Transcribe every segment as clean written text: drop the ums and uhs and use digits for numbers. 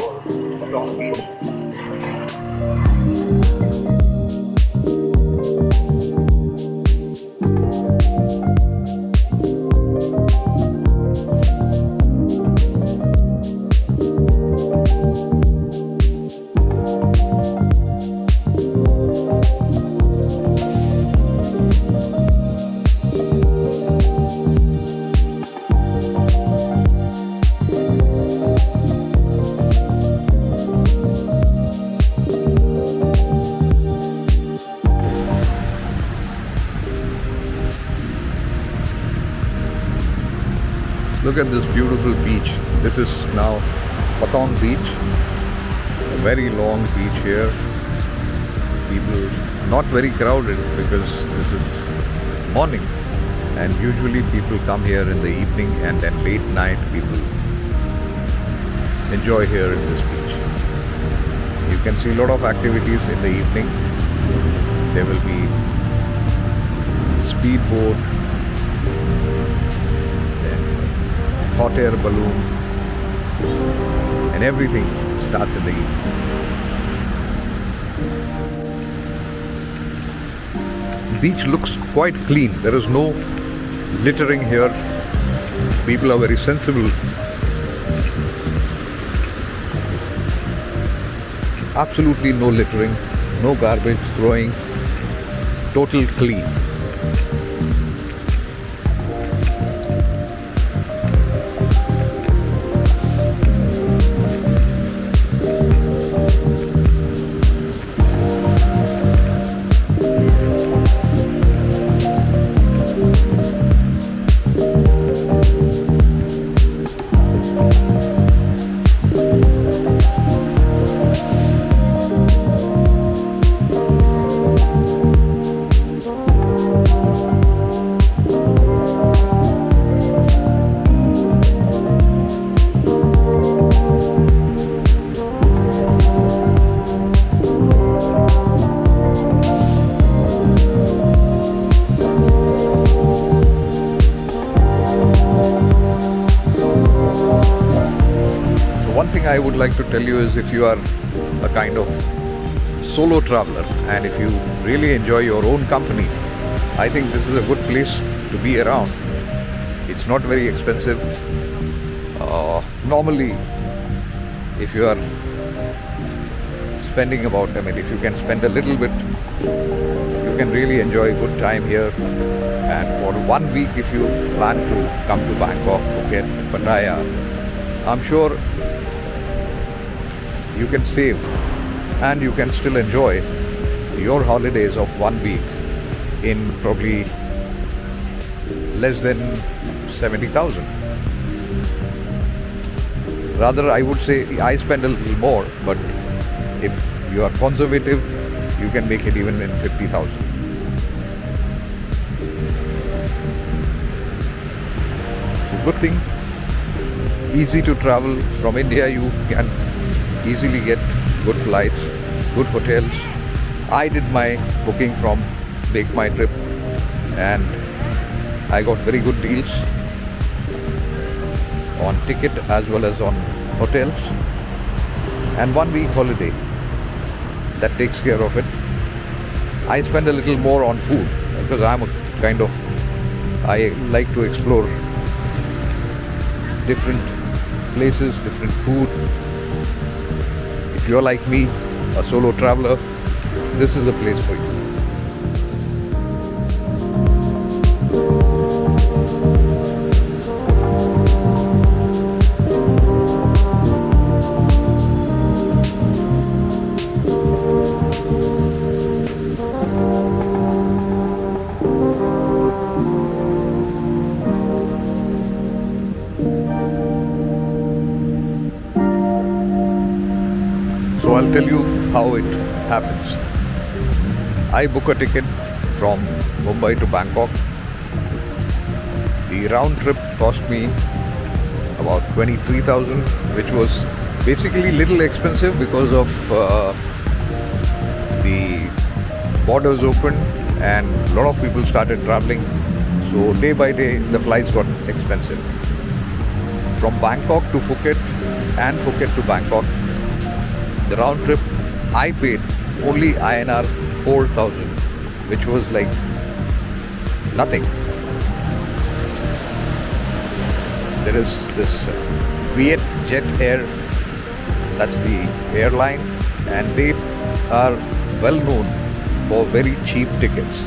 or Patong Beach. Look at this beautiful beach. This is now Patong Beach. A very long beach here. People not very crowded because this is morning, and usually people come here in the evening, and then late night people enjoy here in this beach. You can see a lot of activities in the evening. There will be speedboat, hot air balloon, and everything starts in the evening. Beach looks quite clean. There is no littering here. People are very sensible. Absolutely no littering, no garbage throwing, total clean. One thing I would like to tell you is, if you are a kind of solo traveler and if you really enjoy your own company, I think this is a good place to be around. It's not very expensive. Normally, if you are spending about, if you can spend a little bit, you can really enjoy a good time here. And for 1 week, if you plan to come to Bangkok, Phuket, Pattaya, I'm sure you can save and you can still enjoy your holidays of 1 week in probably less than 70,000. Rather, I would say I spend a little more, but if you are conservative, you can make it even in 50,000. Good thing, easy to travel. From India you can easily get good flights, good hotels. I did my booking from Make My Trip and I got very good deals on ticket as well as on hotels, and 1 week holiday, that takes care of it. I spend a little more on food because I like to explore different places, different food. If you're like me, a solo traveler, this is a place for you. So I'll tell you how it happens. I book a ticket from Mumbai to Bangkok. The round trip cost me about 23,000, which was basically little expensive because of the borders opened and a lot of people started traveling. So day by day the flights got expensive. From Bangkok to Phuket and Phuket to Bangkok, The round trip, I paid only INR 4,000, which was like nothing. There is this Viet Jet Air, that's the airline, and they are well known for very cheap tickets.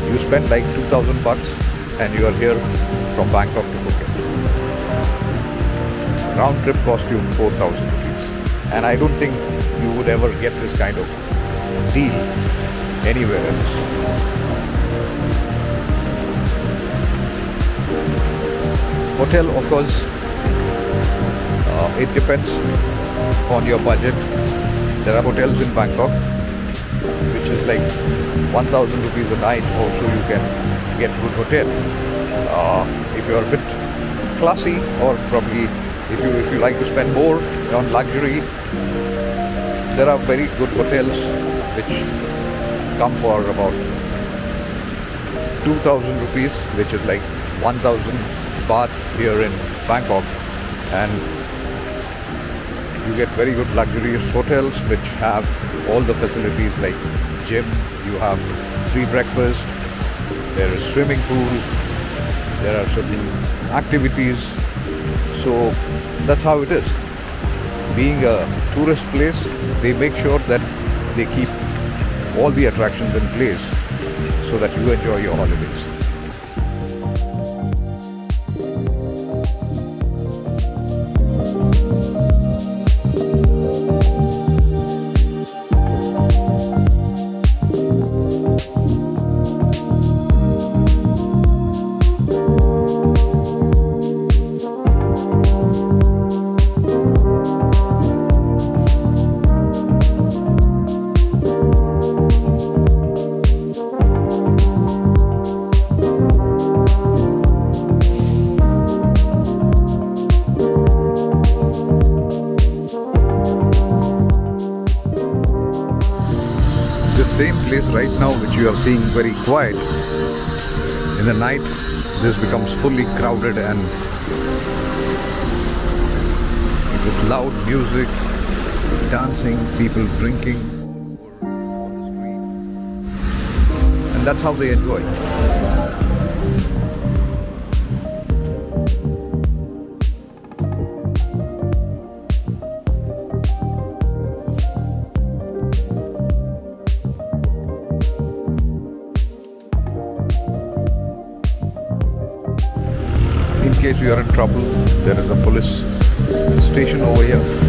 You spend like 2,000 bucks and you are here from Bangkok to Phuket. Round trip cost you 4,000 rupees. And I don't think you would ever get this kind of deal anywhere else. Hotel, of course, it depends on your budget. There are hotels in Bangkok which is like 1,000 rupees a night. Also, you can get good hotel. If you are a bit classy, or probably if you like to spend more on luxury, there are very good hotels which come for about 2,000 rupees, which is like 1,000 baht here in Bangkok, and you get very good luxurious hotels which have all the facilities like gym, you have free breakfast, there is swimming pool, there are certain activities. So that's how it is. Being a tourist place, they make sure that they keep all the attractions in place so that you enjoy your holidays. Same place right now which you are seeing very quiet, in the night this becomes fully crowded and with loud music, dancing, people drinking on the street, and that's how they enjoy. In case you are in trouble, there is a police station over here.